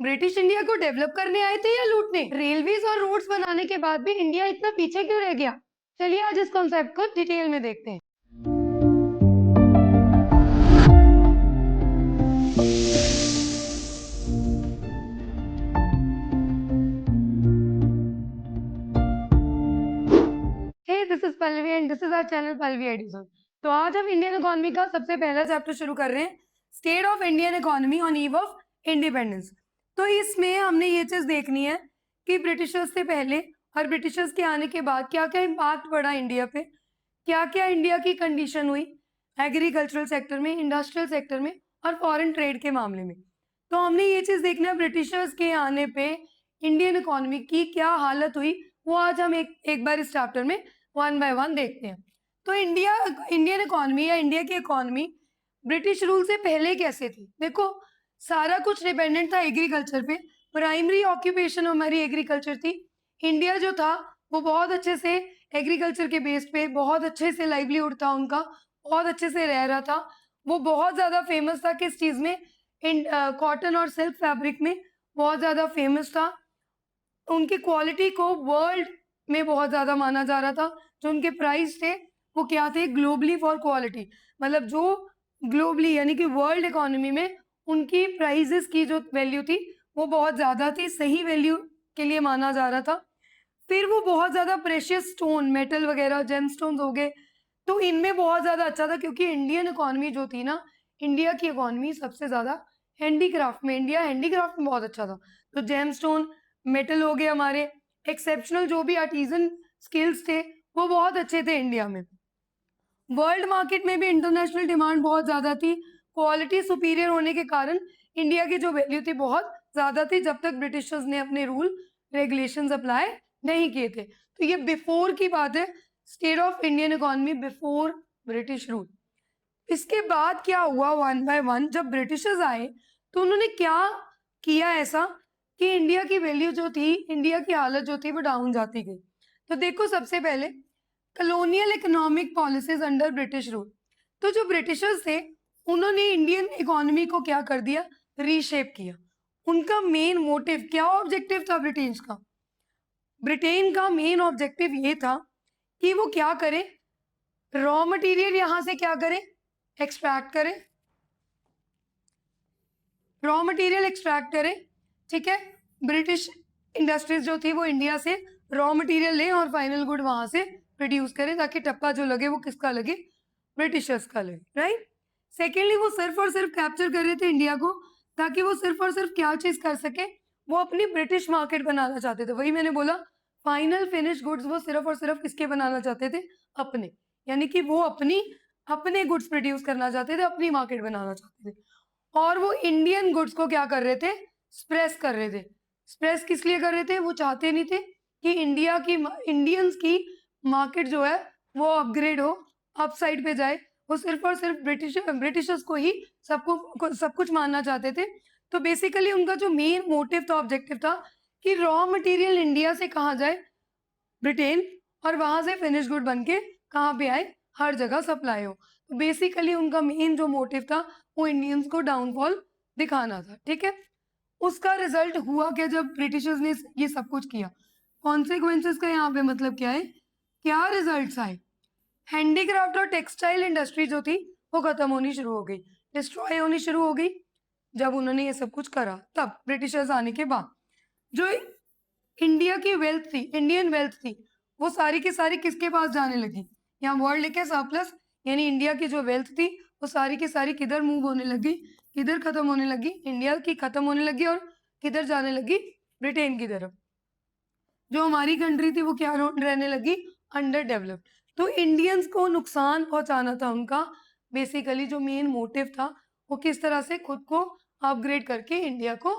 British India को develop करने आए थे या लूटने? रेलवेज और रोड्स बनाने के बाद भी इंडिया इतना पीछे क्यों रह गया? चलिए आज इस कॉन्सेप्ट को डिटेल में देखते हैं। Hey this is Pallavi and this is our channel Pallavi Edison. तो आज हम इंडियन इकोनॉमी का सबसे पहला चैप्टर शुरू कर रहे हैं, state of Indian economy on eve of independence. तो इसमें हमने ये चीज देखनी है कि ब्रिटिशर्स से पहले और ब्रिटिशर्स के आने के बाद क्या क्या इम्पैक्ट पड़ा इंडिया पे, क्या क्या इंडिया की कंडीशन हुई एग्रीकल्चरल सेक्टर में, इंडस्ट्रियल सेक्टर में और फॉरेन ट्रेड के मामले में। तो हमने ये चीज देखना है ब्रिटिशर्स के आने पे इंडियन इकोनॉमी की क्या हालत हुई, वो आज हम एक बार इस चैप्टर में वन बाय वन देखते हैं। तो इंडियन इकोनॉमी या इंडिया की इकोनॉमी ब्रिटिश रूल से पहले कैसे थी? देखो, सारा कुछ डिपेंडेंट था एग्रीकल्चर पे, प्राइमरी ऑक्यूपेशन हमारी एग्रीकल्चर थी। इंडिया जो था वो बहुत अच्छे से एग्रीकल्चर के बेस पे बहुत अच्छे से लाइवलीहुड था उनका, बहुत अच्छे से रह रहा था। वो बहुत ज़्यादा फेमस था किस चीज़ में? कॉटन और सिल्क फैब्रिक में बहुत ज़्यादा फेमस था। उनकी क्वालिटी को वर्ल्ड में बहुत ज़्यादा माना जा रहा था। जो उनके प्राइस थे वो क्या थे? ग्लोबली फॉर क्वालिटी, मतलब जो ग्लोबली यानी कि वर्ल्ड इकोनॉमी में उनकी प्राइजेस की जो वैल्यू थी वो बहुत ज़्यादा थी, सही वैल्यू के लिए माना जा रहा था। फिर वो बहुत ज़्यादा प्रेशियस स्टोन, मेटल वगैरह, जेम स्टोन्स हो गए, तो इनमें बहुत ज़्यादा अच्छा था क्योंकि इंडियन इकोनॉमी जो थी ना, इंडिया की इकोनॉमी सबसे ज़्यादा हैंडीक्राफ्ट में, इंडिया हैंडीक्राफ्ट में बहुत अच्छा था। तो जेम स्टोन, मेटल हो गए हमारे, एक्सेप्शनल जो भी आर्टिजन स्किल्स थे वो बहुत अच्छे थे इंडिया में। वर्ल्ड मार्केट में भी इंटरनेशनल डिमांड बहुत ज़्यादा थी। क्वालिटी सुपीरियर होने के कारण इंडिया की जो वैल्यू थी बहुत ज़्यादा थी, जब तक ब्रिटिशर्स ने अपने रूल रेगुलेशंस अप्लाई नहीं किए थे। तो ये बिफोर की बात है, state of Indian economy before British rule. इसके बाद क्या हुआ वन बाय वन, जब ब्रिटिशर्स आए तो उन्होंने क्या किया ऐसा कि इंडिया की वैल्यू जो थी, इंडिया की हालत जो थी वो डाउन जाती गई। तो देखो, सबसे पहले colonial economic policies under British rule. तो जो ब्रिटिशर्स थे उन्होंने इंडियन इकोनॉमी को क्या कर दिया? रीशेप किया। उनका मेन मोटिव क्या, ऑब्जेक्टिव था ब्रिटेन का? ब्रिटेन का मेन ऑब्जेक्टिव ये था कि वो क्या करे? रॉ मटेरियल यहां से क्या करे? एक्सट्रैक्ट करे, रॉ मटेरियल एक्सट्रैक्ट करे, ठीक है। ब्रिटिश इंडस्ट्रीज जो थी वो इंडिया से रॉ मटेरियल ले और फाइनल गुड वहां से प्रोड्यूस करे, ताकि टप्पा जो लगे वो किसका लगे? ब्रिटिशर्स का लगे, राइट। सेकेंडली, वो सिर्फ और सिर्फ कैप्चर कर रहे थे इंडिया को, ताकि वो सिर्फ और सिर्फ क्या चीज कर सके? वो अपनी ब्रिटिश मार्केट बनाना चाहते थे। वही मैंने बोला, फाइनल फिनिश गुड्स वो सिर्फ और सिर्फ किसके बनाना चाहते थे? अपने, यानी कि वो अपने गुड्स प्रोड्यूस करना चाहते थे, अपनी मार्केट बनाना चाहते थे। और वो इंडियन गुड्स को क्या कर रहे थे? स्प्रेस कर रहे थे। स्प्रेस किस लिए कर रहे थे? वो चाहते नहीं थे कि इंडियंस की मार्केट जो है वो अपग्रेड हो, अपसाइड पे जाए। वो सिर्फ और सिर्फ ब्रिटिशर्स को ही सब कुछ मानना चाहते थे। तो बेसिकली उनका जो मेन मोटिव था, ऑब्जेक्टिव था कि रॉ मटेरियल इंडिया से कहाँ जाए? ब्रिटेन, और वहां से फिनिश गुड बन के कहाँ पे आए? हर जगह सप्लाई हो। तो बेसिकली उनका मेन जो मोटिव था वो इंडियंस को डाउनफॉल दिखाना था, ठीक है। उसका रिजल्ट हुआ क्या जब ब्रिटिशर्स ने ये सब कुछ किया? कॉन्सिक्वेंसेस का यहाँ पे मतलब क्या है, क्या रिजल्ट्स आए? हैंडीक्राफ्ट और टेक्सटाइल इंडस्ट्री जो थी वो खत्म होनी शुरू हो गई, डिस्ट्रॉय होनी शुरू हो गई जब उन्होंने ये सब कुछ करा। तब ब्रिटिशर्स आने के बाद जो इंडिया की वेल्थ थी, इंडियन वेल्थ थी, वो सारी की सारी किसके पास जाने लगी? यहाँ वर्ड लिखे सरप्लस, यानी इंडिया की जो वेल्थ थी वो सारी की सारी किधर मूव होने लगी? किधर खत्म होने लगी? इंडिया की खत्म होने लगी और किधर जाने लगी? ब्रिटेन की तरफ। जो हमारी कंट्री थी वो क्या रहने लगी? Under developed. तो इंडियंस को नुकसान पहुंचाना था उनका बेसिकली जो मेन मोटिव था, वो किस तरह से खुद को अपग्रेड करके इंडिया को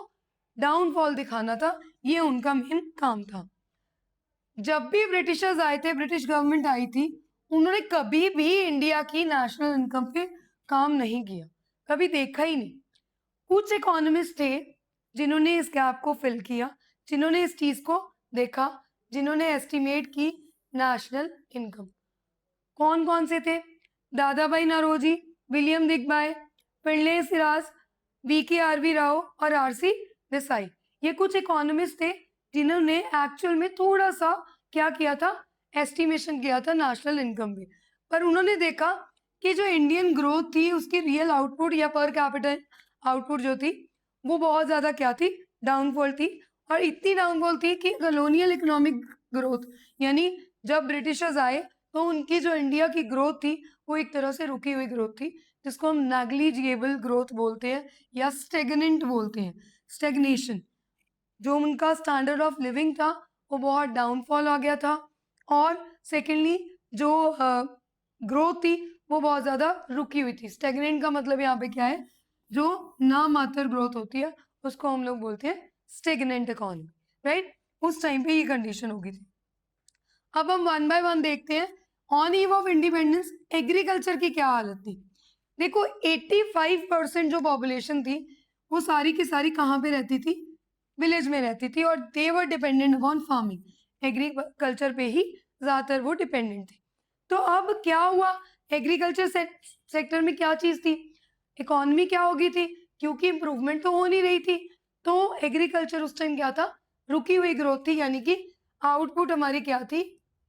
डाउनफॉल दिखाना था, ये उनका मेन काम था। जब भी ब्रिटिशर्स आए थे, ब्रिटिश गवर्नमेंट आई थी, उन्होंने कभी भी इंडिया की नेशनल इनकम पे काम नहीं किया, कभी देखा ही नहीं। कुछ इकोनॉमिस्ट थे जिन्होंने इस गैप को फिल किया, जिन्होंने इस चीज को देखा, जिन्होंने एस्टिमेट की नेशनल इनकम। कौन कौन से थे? दादा भाई नौरोजी, विलियम दिग्बाय, फिरले सिराज, वी के आर वी राव और आर सी दिस आई। ये कुछ इकोनॉमिस्ट थे जिन्होंने एक्चुअल में थोड़ा सा क्या किया था, एस्टिमेशन किया था नेशनल इनकम पे। पर उन्होंने देखा कि जो इंडियन ग्रोथ थी उसकी रियल आउटपुट या पर कैपिटल आउटपुट जो थी वो बहुत ज़्यादा क्या थी, डाउनफॉल थी। और इतनी डाउनफॉल थी कि कॉलोनियल इकोनॉमिक ग्रोथ, यानी जब ब्रिटिशर्स आए तो उनकी जो इंडिया की ग्रोथ थी वो एक तरह से रुकी हुई ग्रोथ थी, जिसको हम नेग्लिजिबल ग्रोथ बोलते हैं या स्टेगनेंट बोलते हैं, स्टेगनेशन। जो उनका स्टैंडर्ड ऑफ लिविंग था वो बहुत डाउनफॉल आ गया था। और सेकेंडली जो ग्रोथ थी वो बहुत ज़्यादा रुकी हुई थी। स्टेगनेंट का मतलब यहाँ पे क्या है, जो नामात्र ग्रोथ होती है उसको हम लोग बोलते हैं स्टेगनेंट इकोनॉमी, राइट। उस टाइम पे ये कंडीशन होगी थी। अब हम वन बाय वन देखते हैं। On eve of independence agriculture की क्या हालत थी। देखो 85% जो पॉपुलेशन थी वो सारी की सारी कहाँ पे रहती थी, विलेज में रहती थी, और they were dependent upon farming, agriculture पे ही ज़्यादातर वो डिपेंडेंट थे। तो अब क्या हुआ, एग्रीकल्चर सेक्टर में क्या चीज़ थी, इकोनॉमी क्या हो गई थी, क्योंकि इंप्रूवमेंट तो हो नहीं रही थी। तो एग्रीकल्चर उस टाइम क्या था, रुकी हुई ग्रोथ थी, यानी कि आउटपुट हमारी क्या थी,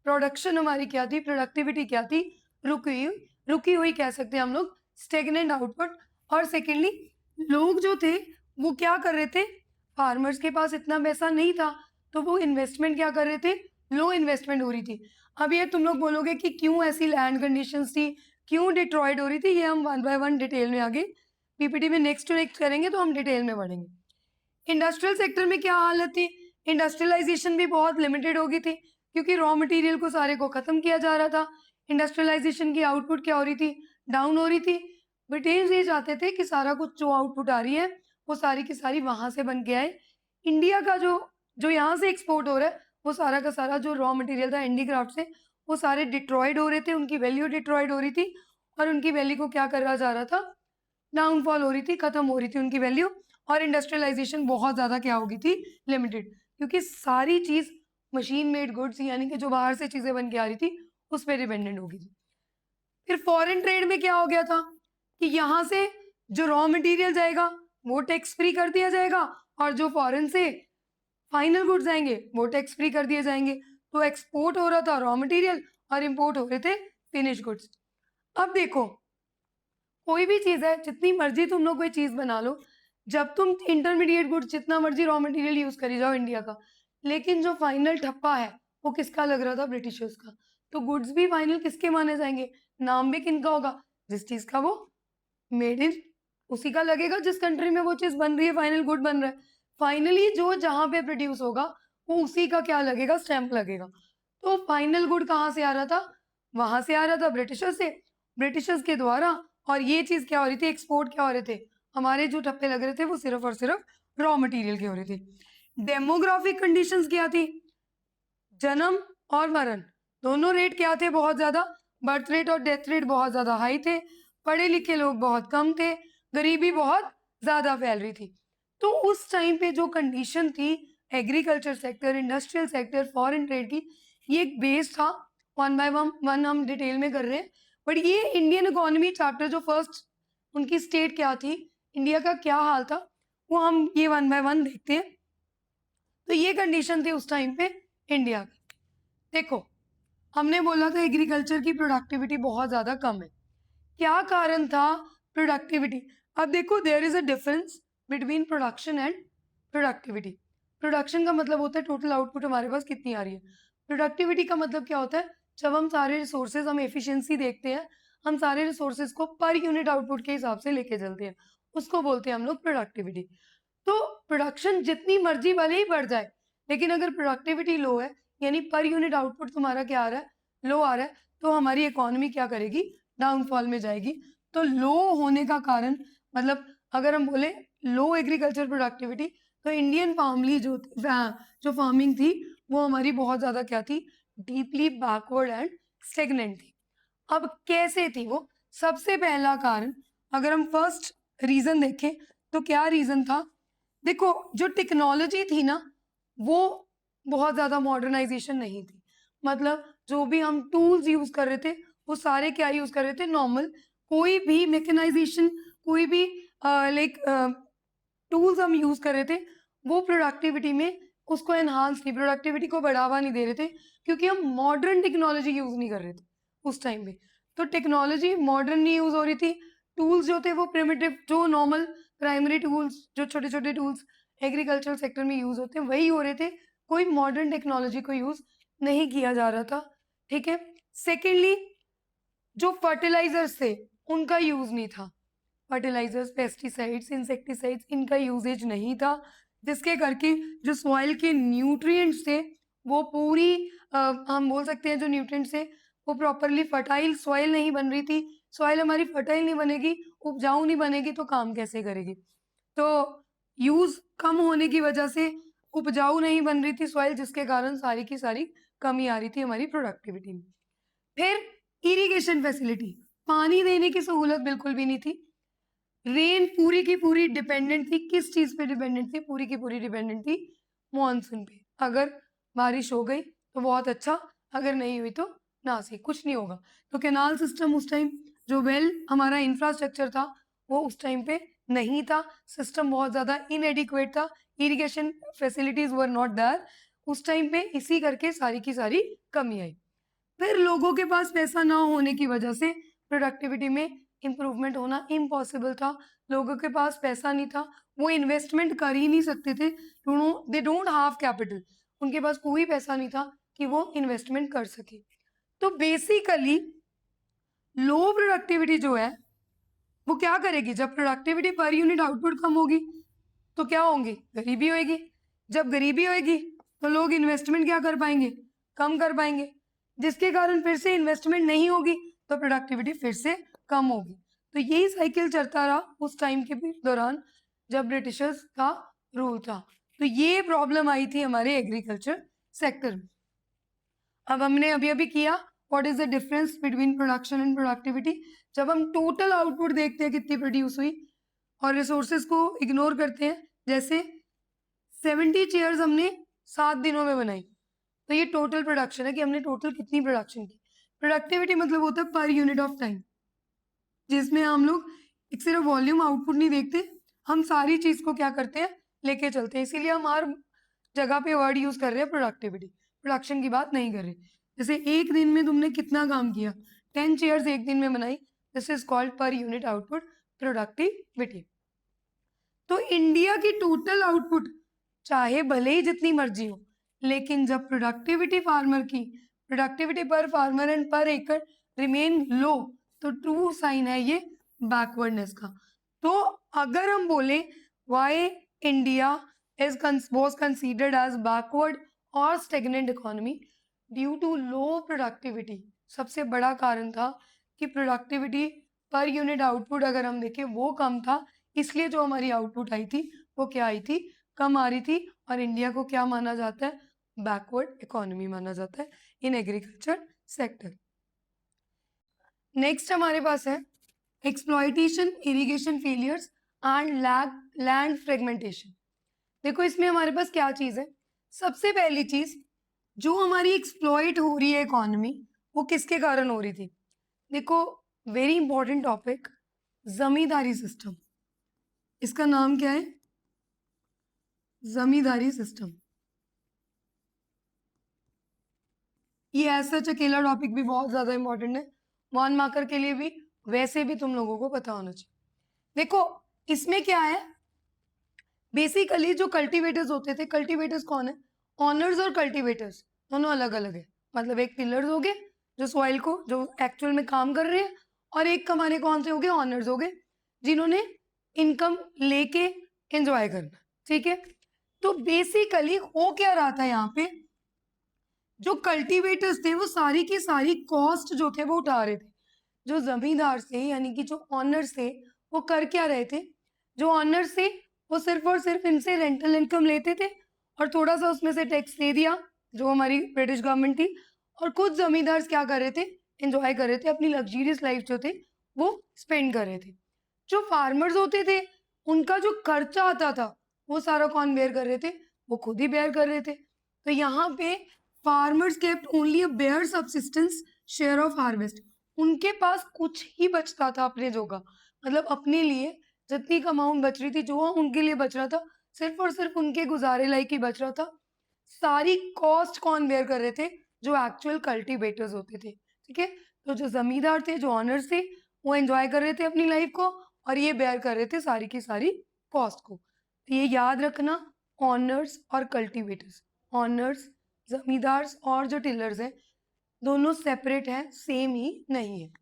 प्रोडक्शन हमारी क्या थी, प्रोडक्टिविटी क्या थी, रुकी हुई कह सकते हैं हम लोग, स्टेगनेंट आउटपुट। और सेकेंडली लोग जो थे वो क्या कर रहे थे, फार्मर्स के पास इतना पैसा नहीं था तो वो इन्वेस्टमेंट क्या कर रहे थे, लो इन्वेस्टमेंट हो रही थी। अब ये तुम लोग बोलोगे कि क्यों ऐसी लैंड कंडीशंस थी, क्यों डिट्रॉयड हो रही थी, ये हम वन बाय वन डिटेल में आगे पीपीटी में नेक्स्ट टू नेक्स्ट करेंगे तो हम डिटेल में पढ़ेंगे। इंडस्ट्रियल सेक्टर में क्या हालत थी, इंडस्ट्रियलाइजेशन भी बहुत लिमिटेड हो गई थी क्योंकि रॉ मटेरियल को सारे को ख़त्म किया जा रहा था। इंडस्ट्रियलाइजेशन की आउटपुट क्या हो रही थी, डाउन हो रही थी। ब्रिटिश ये चाहते थे कि सारा कुछ जो आउटपुट आ रही है वो सारी की सारी वहाँ से बन के आए। इंडिया का जो जो यहाँ से एक्सपोर्ट हो रहा है वो सारा का सारा जो रॉ मटेरियल था हैंडीक्राफ्ट से, वो सारे डिट्रॉयड हो रहे थे, उनकी वैल्यू डिट्रॉयड हो रही थी और उनकी वैल्यू को क्या करा जा रहा था, डाउनफॉल हो रही थी, खत्म हो रही थी उनकी वैल्यू। और इंडस्ट्रियलाइजेशन बहुत ज़्यादा क्या हो गई थी, लिमिटेड, क्योंकि सारी चीज़ मशीन मेड गुड्स यानी कि जो बाहर से चीज़ें बन के आ रही थी उस पर डिपेंडेंट हो गई थी। फिर फॉरेन ट्रेड में क्या हो गया था कि यहाँ से जो रॉ मटेरियल जाएगा वो टैक्स फ्री कर दिया जाएगा और जो फॉरेन से फाइनल गुड्स आएंगे वो टैक्स फ्री कर दिए जाएंगे। तो एक्सपोर्ट हो रहा था रॉ मटेरियल और इंपोर्ट हो रहे थे फिनिश गुड्स। अब देखो कोई भी चीज़ है, जितनी मर्जी तुम लोग कोई चीज़ बना लो, जब तुम इंटरमीडिएट गुड्स जितना मर्जी रॉ मटेरियल यूज़ करी जाओ इंडिया का, लेकिन जो फाइनल ठप्पा है वो किसका लग रहा था, ब्रिटिशर्स का। तो गुड्स भी फाइनल किसके माने जाएंगे, नाम भी किनका होगा, जिस चीज़ का वो मेड इन उसी का लगेगा, जिस कंट्री में वो चीज़ बन रही है, फाइनल गुड बन रहा है। फाइनली जो जहाँ पे प्रोड्यूस होगा वो उसी का क्या लगेगा, स्टैंप लगेगा। तो फाइनल गुड कहाँ से आ रहा था, वहां से आ रहा था ब्रिटिशर्स से, ब्रिटिशर्स के द्वारा। और ये चीज़ क्या हो रही थी, एक्सपोर्ट क्या हो रहे थे, हमारे जो ठप्पे लग रहे थे वो सिर्फ और सिर्फ रॉ मटेरियल के हो रहे थे। डेमोग्राफिक कंडीशंस क्या थी, जन्म और मरण दोनों रेट क्या थे, बहुत ज़्यादा, बर्थ रेट और डेथ रेट बहुत ज़्यादा हाई थे, पढ़े लिखे लोग बहुत कम थे, गरीबी बहुत ज़्यादा फैल रही थी। तो उस टाइम पे जो कंडीशन थी agriculture sector, industrial sector, foreign trade की, ये एक बेस था। वन बाय वन हम डिटेल में कर रहे हैं, बट ये इंडियन इकोनॉमी चैप्टर जो फर्स्ट उनकी स्टेट क्या थी, इंडिया का क्या हाल था, वो हम ये वन बाय वन देखते हैं। तो ये कंडीशन थी उस टाइम पे इंडिया की। देखो हमने बोला था एग्रीकल्चर की प्रोडक्टिविटी बहुत ज़्यादा कम है, क्या कारण था प्रोडक्टिविटी। अब देखो there is a difference between production and productivity. Production का मतलब होता है टोटल आउटपुट हमारे पास कितनी आ रही है, प्रोडक्टिविटी का मतलब क्या होता है, जब हम सारे रिसोर्सेज, हम एफिशिएंसी देखते हैं, हम सारे रिसोर्सेज को पर यूनिट आउटपुट के हिसाब से लेके चलते हैं, उसको बोलते हैं हम लोग प्रोडक्टिविटी। तो प्रोडक्शन जितनी मर्जी भले ही बढ़ जाए, लेकिन अगर प्रोडक्टिविटी लो है यानी पर यूनिट आउटपुट तुम्हारा क्या आ रहा है, लो आ रहा है, तो हमारी इकोनॉमी क्या करेगी, डाउनफॉल में जाएगी। तो लो होने का कारण मतलब अगर हम बोले लो एग्रीकल्चर प्रोडक्टिविटी, तो इंडियन फार्मली जो फार्मिंग थी वो हमारी बहुत ज़्यादा क्या थी, डीपली बैकवर्ड एंड स्टेगनेंट थी। अब कैसे थी वो, सबसे पहला कारण अगर हम फर्स्ट रीज़न देखें तो क्या रीज़न था, देखो जो टेक्नोलॉजी थी ना वो बहुत ज़्यादा मॉडर्नाइजेशन नहीं थी। मतलब जो भी हम टूल्स यूज़ कर रहे थे वो सारे क्या यूज़ कर रहे थे, नॉर्मल, कोई भी मैकेनाइजेशन, कोई भी लाइक टूल्स हम यूज़ कर रहे थे वो प्रोडक्टिविटी में उसको एनहांस नहीं, प्रोडक्टिविटी को बढ़ावा नहीं दे रहे थे, क्योंकि हम मॉडर्न टेक्नोलॉजी यूज नहीं कर रहे थे उस टाइम पे। तो टेक्नोलॉजी मॉडर्न नहीं यूज हो रही थी, टूल्स जो थे वो प्रिमिटिव, जो नॉर्मल प्राइमरी टूल्स, जो छोटे छोटे टूल्स एग्रीकल्चरल सेक्टर में यूज होते हैं वही हो रहे थे, कोई मॉडर्न टेक्नोलॉजी को यूज नहीं किया जा रहा था। ठीक है। सेकेंडली, जो फर्टिलाइजर्स थे उनका यूज नहीं था, फर्टिलाइजर्स, पेस्टिसाइड्स, इंसेक्टिसाइड्स, इनका यूजेज नहीं था, जिसके करके जो सॉइल के न्यूट्रिएंट्स थे वो पूरी हम बोल सकते हैं जो न्यूट्रिएंट्स थे वो प्रॉपरली फर्टाइल सॉइल नहीं बन रही थी। सॉइल हमारी फर्टाइल नहीं बनेगी, उपजाऊ नहीं बनेगी तो काम कैसे करेगी? तो यूज कम होने की वजह से उपजाऊ नहीं बन रही थी सॉइल, जिसके कारण सारी की सारी कमी आ रही थी हमारी प्रोडक्टिविटी में। फिर इरिगेशन फैसिलिटी, पानी देने की सहूलत बिल्कुल भी नहीं थी। रेन पूरी की पूरी डिपेंडेंट थी, किस चीज पे डिपेंडेंट थी? पूरी की पूरी डिपेंडेंट थी मॉनसून पे। अगर बारिश हो गई तो बहुत अच्छा, अगर नहीं हुई तो ना सही, कुछ नहीं होगा। तो कैनाल सिस्टम उस टाइम, जो वेल हमारा इंफ्रास्ट्रक्चर था वो उस टाइम पे नहीं था, सिस्टम बहुत ज्यादा इनएडिक्वेट था, irrigation facilities were not there उस टाइम पे, इसी करके सारी की सारी कमी आई। फिर लोगों के पास पैसा ना होने की वजह से प्रोडक्टिविटी में इम्प्रूवमेंट होना इम्पॉसिबल था। लोगों के पास पैसा नहीं था, वो इन्वेस्टमेंट कर ही नहीं सकते थे, दे डोंट हैव कैपिटल, उनके पास कोई पैसा नहीं था कि वो इन्वेस्टमेंट कर सके। तो बेसिकली लो प्रोडक्टिविटी जो है वो क्या करेगी? जब प्रोडक्टिविटी पर यूनिट आउटपुट कम होगी तो क्या होंगी? गरीबी होगी। जब गरीबी होगी तो लोग इन्वेस्टमेंट क्या कर पाएंगे? कम कर पाएंगे, जिसके कारण फिर से इन्वेस्टमेंट नहीं होगी तो प्रोडक्टिविटी फिर से कम होगी। तो यही साइकिल चलता रहा उस टाइम के दौरान जब ब्रिटिशर्स का रूल था। तो ये प्रॉब्लम आई थी हमारे एग्रीकल्चर सेक्टर में। अब हमने अभी अभी किया what is the difference between production and productivity. जब हम टोटल आउटपुट देखते हैं कितनी प्रोड्यूस हुई और रिसोर्सेज को इग्नोर करते हैं, जैसे 70 चेयर्स हमने 7 दिनों में बनाई, तो ये टोटल प्रोडक्शन है कि हमने टोटल कितनी प्रोडक्शन की। प्रोडक्टिविटी मतलब होता है पर यूनिट ऑफ टाइम, जिसमें हम लोग एक सिर्फ वॉल्यूम आउटपुट नहीं देखते, हम सारी चीज को क्या करते हैं? लेके चलते हैं। इसीलिए हम हर जगह पे वर्ड यूज कर रहे हैं प्रोडक्टिविटी, प्रोडक्शन की बात नहीं कर रहे। जैसे एक दिन में तुमने कितना काम किया, 10 चेयर्स एक दिन में बनाई, this is called per unit output productivity. तो इंडिया की टोटल आउटपुट चाहे भले ही जितनी मर्जी हो, लेकिन जब प्रोडक्टिविटी फार्मर की, प्रोडक्टिविटी पर फार्मर एंड पर एकड़ रिमेन लो, तो ट्रू साइन है ये बैकवर्डनेस का। तो अगर हम बोले why India was considered as backward और stagnant economy due to low productivity, सबसे बड़ा कारण था कि प्रोडक्टिविटी पर यूनिट आउटपुट अगर हम देखें वो कम था, इसलिए जो हमारी आउटपुट आई थी वो क्या आई थी? कम आ रही थी। और इंडिया को क्या माना जाता है? बैकवर्ड इकोनॉमी माना जाता है इन एग्रीकल्चर सेक्टर। नेक्स्ट हमारे पास है exploitation, irrigation failures and land fragmentation. देखो इसमें हमारे पास क्या चीज है? सबसे पहली चीज, जो हमारी एक्सप्लॉइट हो रही है इकोनॉमी, वो किसके कारण हो रही थी? देखो वेरी इंपॉर्टेंट टॉपिक, जमींदारी सिस्टम। इसका नाम क्या है? जमींदारी सिस्टम। ये ऐसा अकेला टॉपिक भी बहुत ज्यादा इंपॉर्टेंट है, 1 मार्कर के लिए भी, वैसे भी तुम लोगों को पता होना चाहिए। देखो इसमें क्या है, बेसिकली जो कल्टीवेटर्स होते थे, कल्टीवेटर्स कौन है? ऑनर्स और कल्टीवेटर्स दोनों अलग अलग है। मतलब एक टिलर्स हो गए जो सॉइल को, जो एक्चुअल में काम कर रहे हैं, और एक हमारे कौन से हो गए? ऑनर्स हो गए, जिन्होंने इनकम लेके एंजॉय करना। ठीक है। तो बेसिकली हो क्या रहा था यहाँ पे, जो कल्टीवेटर्स थे वो सारी की सारी कॉस्ट जो थे वो उठा रहे थे। जो जमींदार थे यानी कि जो ऑनर्स थे वो कर क्या रहे थे? जो ऑनर्स थे वो सिर्फ और सिर्फ इनसे रेंटल इनकम लेते थे और थोड़ा सा उसमें से टैक्स दे दिया जो हमारी ब्रिटिश गवर्नमेंट थी, और कुछ जमींदार क्या कर रहे थे? एंजॉय कर रहे थे, अपनी लग्जरियस लाइफ जो थे वो स्पेंड कर रहे थे। जो फार्मर्स होते थे उनका जो खर्चा आता था वो सारा कौन बेयर कर रहे थे? वो खुद ही बेयर कर रहे थे। तो यहाँ पे farmers kept only a bare subsistence share of harvest, उनके पास कुछ ही बचता था अपने जोगा, मतलब अपने लिए जितनी अमाउंट बच रही थी जो उनके लिए बच रहा था सिर्फ और सिर्फ उनके गुजारे लायक ही बच रहा था। सारी कॉस्ट कौन बेयर कर रहे थे? जो एक्चुअल कल्टीवेटर्स होते थे, ठीक है। तो जो जमींदार थे, जो ऑनर्स थे, वो एंजॉय कर रहे थे अपनी लाइफ को, और ये बेयर कर रहे थे सारी की सारी कॉस्ट को। तो ये याद रखना, ऑनर्स और कल्टीवेटर्स, ऑनर्स, जमींदार्स और जो टिलर्स हैं, दोनों सेपरेट हैं, सेम ही नहीं है।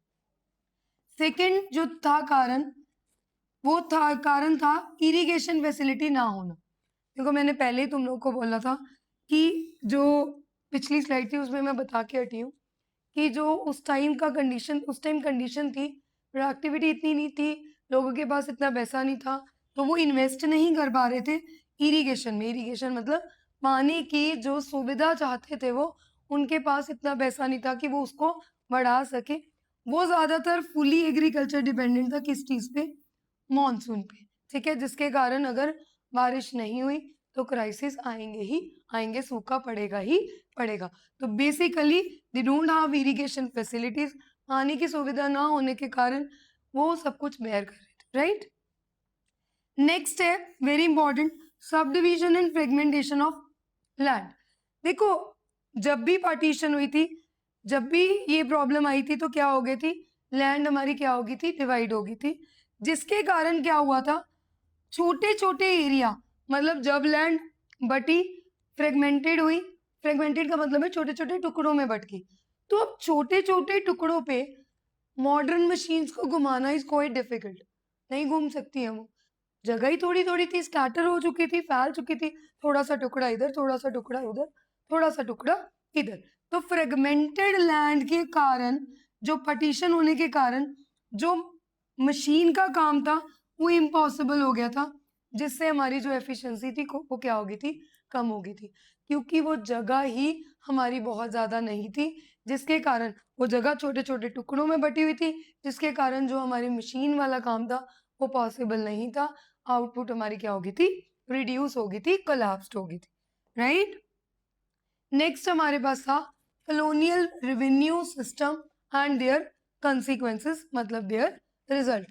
सेकंड जो था कारण, वो था कारण था इरिगेशन फैसिलिटी ना होना। देखो मैंने पहले ही तुम लोग को बोला था कि जो पिछली स्लाइड थी उसमें मैं बता के हटी हूँ कि जो उस टाइम का कंडीशन, उस टाइम कंडीशन थी, प्रोडक्टिविटी इतनी नहीं थी, लोगों के पास इतना पैसा नहीं था, तो वो इन्वेस्ट नहीं कर पा रहे थे इरिगेशन में। इरिगेशन मतलब पानी की जो सुविधा चाहते थे वो, उनके पास इतना पैसा नहीं था कि वो उसको बढ़ा सके। वो ज़्यादातर फुली एग्रीकल्चर डिपेंडेंट था, किस चीज़ पे? मॉनसून पे, ठीक है। जिसके कारण अगर बारिश नहीं हुई तो क्राइसिस आएंगे ही आएंगे, सूखा पड़ेगा ही पड़ेगा। तो basically they don't have irrigation facilities, पानी की सुविधा ना होने के कारण वो सब कुछ बेयर कर रहे थे, राइट। नेक्स्ट है very important, sub division and fragmentation of land. देखो जब भी पार्टीशन हुई थी, जब भी ये प्रॉब्लम आई थी, तो क्या हो गई थी? लैंड हमारी क्या हो गई थी? डिवाइड हो गई थी। जिसके कारण क्या हुआ था? छोटे छोटे एरिया, मतलब जब लैंड बटी, फ्रेगमेंटेड हुई, फ्रेगमेंटेड का मतलब है छोटे छोटे टुकड़ों में बट गई। तो अब छोटे छोटे टुकड़ों पे मॉडर्न मशीन्स को घुमाना इज क्वाइट डिफिकल्ट, नहीं घूम सकती है वो। जगह ही थोड़ी थोड़ी थी, स्कैटर हो चुकी थी, फैल चुकी थी, थोड़ा सा टुकड़ा इधर, थोड़ा सा टुकड़ा उधर, थोड़ा सा टुकड़ा इधर। तो फ्रेगमेंटेड लैंड के कारण, जो पार्टीशन होने के कारण, जो मशीन का काम था वो इम्पॉसिबल हो गया था, जिससे हमारी जो एफिशिएंसी थी वो क्या हो गई थी? कम हो गई थी, क्योंकि वो जगह ही हमारी बहुत ज़्यादा नहीं थी, जिसके कारण वो जगह छोटे छोटे टुकड़ों में बटी हुई थी, जिसके कारण जो हमारी मशीन वाला काम था वो पॉसिबल नहीं था। आउटपुट हमारी क्या हो गई थी? रिड्यूस हो गई थी, कोलैप्स्ड हो गई थी, राइट। नेक्स्ट हमारे पास था colonial revenue system and their consequences, मतलब देयर रिजल्ट।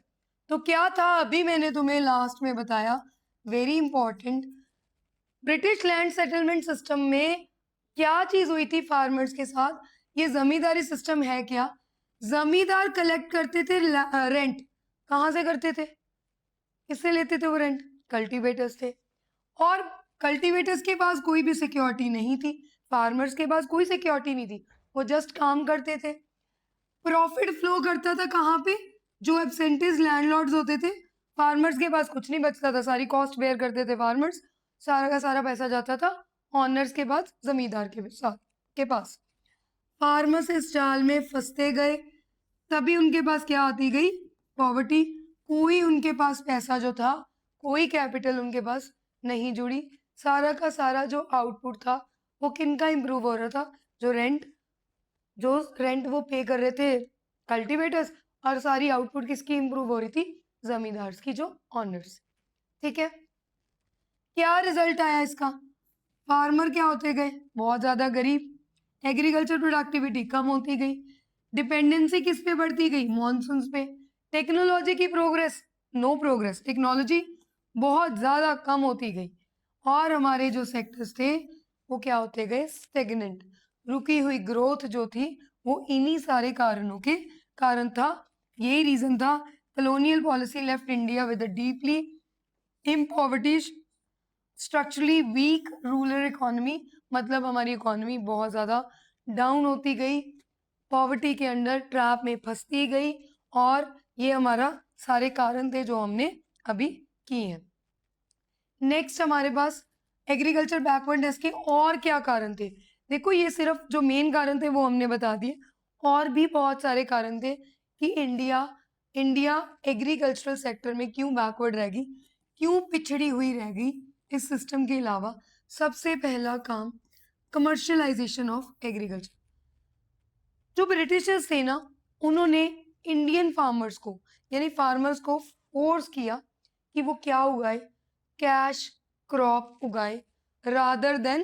तो क्या था? अभी मैंने तुम्हें लास्ट में बताया, very important, British land settlement system में क्या चीज हुई थी फार्मर्स के साथ? ये जमींदारी सिस्टम है क्या? जमींदार कलेक्ट करते थे रेंट। कहाँ से करते थे? किससे लेते थे वो रेंट? कल्टीवेटर्स थे। और कल्टीवेटर्स के पास कोई भी सिक्योरिटी नहीं थी, फार्मर्स के पास कोई सिक्योरिटी नहीं थी, वो जस्ट काम करते थे। प्रॉफिट फ्लो करता था कहाँ पे? जो एब्सेंटीज लैंडलॉर्ड्स होते थे, फार्मर्स के पास कुछ नहीं बचता था, सारी कॉस्ट बेयर करते थे फार्मर्स, सारा का सारा पैसा जाता था ऑनर्स के पास, जमींदार के साथ के पास। फार्मर्स इस जाल में फंसते गए, तभी उनके पास क्या आती गई? पॉवर्टी। कोई उनके पास पैसा जो था, कोई कैपिटल उनके पास नहीं जुड़ी, सारा का सारा जो आउटपुट था वो किन का इम्प्रूव हो रहा था? जो रेंट वो पे कर रहे थे कल्टीवेटर्स, और सारी आउटपुट किसकी इम्प्रूव हो रही थी? जमींदार्स की, जो ऑनर्स, ठीक है। क्या रिजल्ट आया इसका? फार्मर क्या होते गए? बहुत ज्यादा गरीब, एग्रीकल्चर प्रोडक्टिविटी कम होती गई, डिपेंडेंसी किस पे बढ़ती गई? मॉनसून पे। टेक्नोलॉजी की प्रोग्रेस, नो प्रोग्रेस, टेक्नोलॉजी बहुत ज्यादा कम होती गई, और हमारे जो सेक्टर्स थे वो क्या होते गए? स्टेगनेंट, रुकी हुई ग्रोथ जो थी वो इन्हीं सारे कारणों के कारण था। यही रीजन था, colonial policy left India with a deeply impoverished, structurally weak rural economy, मतलब हमारी इकोनॉमी बहुत ज़्यादा डाउन होती गई, पॉवर्टी के अंडर ट्रैप में फंसती गई, और ये हमारा सारे कारण थे जो हमने अभी किए हैं। नेक्स्ट हमारे पास एग्रीकल्चर बैकवर्डनेस के और क्या कारण थे? देखो ये सिर्फ जो मेन कारण थे वो हमने बता दिए, और भी बहुत सारे कारण थे कि इंडिया एग्रीकल्चरल सेक्टर में क्यों बैकवर्ड रह गई, क्यों पिछड़ी हुई रह गई। इस सिस्टम के अलावा सबसे पहला काम, कमर्शियलाइजेशन ऑफ एग्रीकल्चर। जो ब्रिटिशर्स थे ना, उन्होंने इंडियन फार्मर्स को, यानी फार्मर्स को फोर्स किया कि वो क्या उगाए? कैश क्रॉप उगाए रादर देन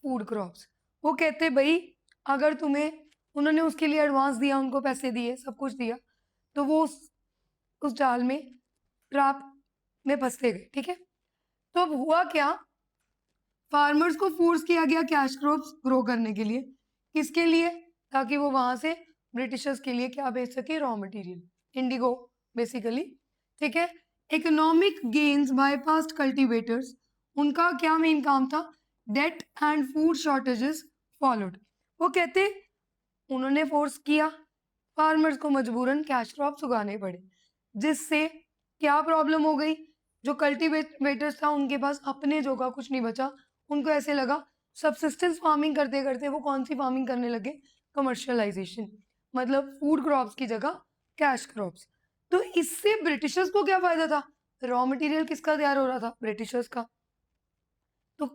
फूड क्रॉप्स। वो कहते भाई, अगर तुम्हें, उन्होंने उसके लिए एडवांस दिया, उनको पैसे दिए, सब कुछ दिया, तो वो उस जाल में, ट्रैप में फंसते गए, ठीक है। तो अब हुआ क्या, फार्मर्स को फोर्स किया गया कैश क्रॉप्स ग्रो करने के लिए। किसके लिए? ताकि वो वहां से ब्रिटिशर्स के लिए क्या बेच सके, रॉ मटेरियल, इंडिगो बेसिकली। ठीक है। इकोनॉमिक गेन्स बायपास्ट कल्टीवेटर्स, उनका क्या मेन काम था, debt and food shortages followed. वो कहते उन्होंने फोर्स किया, फार्मर्स को मजबूरन कैश क्रॉप्स उगाने पड़े, जिससे क्या प्रॉब्लम हो गई, जो कल्टीवेटर्स था उनके पास अपने जगह कुछ नहीं बचा। उनको ऐसे लगा सबसिस्टेंस फार्मिंग करते करते वो कौन सी फार्मिंग करने लगे, कमर्शियलाइजेशन, मतलब फूड क्रॉप्स की जगह कैश क्रॉप्स। तो इससे ब्रिटिशर्स को क्या फायदा था, रॉ मटेरियल किसका तैयार हो रहा था, ब्रिटिशर्स का। तो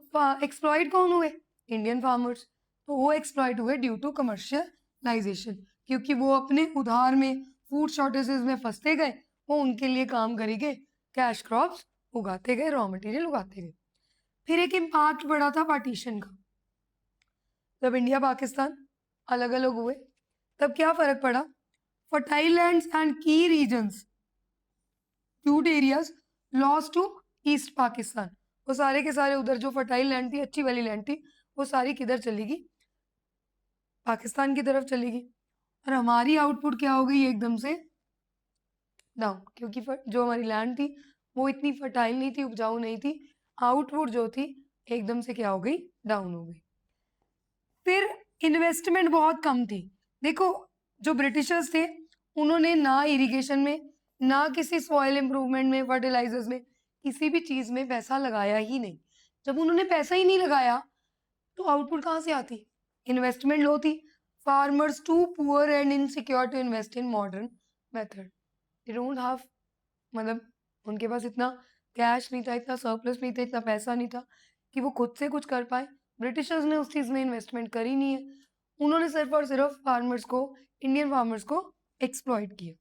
एक्सप्लॉइट कौन हुए, इंडियन फार्मर्स। तो वो एक्सप्लॉइट हुए ड्यू टू कमर्शियलाइजेशन, क्योंकि वो अपने उधार में फूड शॉर्टेजेस में फंसते गए, वो उनके लिए काम करी गए, कैश क्रॉप्स उगाते गए, रॉ मटेरियल उगाते गए। फिर एक इम्पैक्ट पड़ा था पार्टीशन का, जब इंडिया पाकिस्तान अलग अलग हुए तब क्या फर्क पड़ा, fertile lands and key regions, jute areas lost to East Pakistan. वो सारे के सारे उधर जो फर्टाइल लैंड थी, अच्छी वाली लैंड थी, वो सारी किधर चली गई, पाकिस्तान की तरफ चली गई। और हमारी आउटपुट क्या हो गई, एकदम से डाउन, क्योंकि जो हमारी लैंड थी वो इतनी फर्टाइल नहीं थी, उपजाऊ नहीं थी, आउटपुट जो थी एकदम से क्या हो गई, डाउन हो गई। फिर इन्वेस्टमेंट बहुत कम थी। देखो, जो ब्रिटिशर्स थे उन्होंने ना इरिगेशन में, ना किसी सॉइल इम्प्रूवमेंट में, फर्टिलाइजर्स में, किसी भी चीज में पैसा लगाया ही नहीं। जब उन्होंने पैसा ही नहीं लगाया तो आउटपुट कहाँ से आती, इन्वेस्टमेंट लो थी। Farmers too poor and insecure to invest in modern method, they don't have, मतलब उनके पास इतना कैश नहीं था, इतना सरप्लस नहीं था, इतना पैसा नहीं था कि वो खुद से कुछ कर पाए। ब्रिटिशर्स ने उस चीज़ में इन्वेस्टमेंट करी नहीं है, उन्होंने सिर्फ और सिर्फ फार्मर्स को, इंडियन फार्मर्स को एक्सप्लॉइट किया।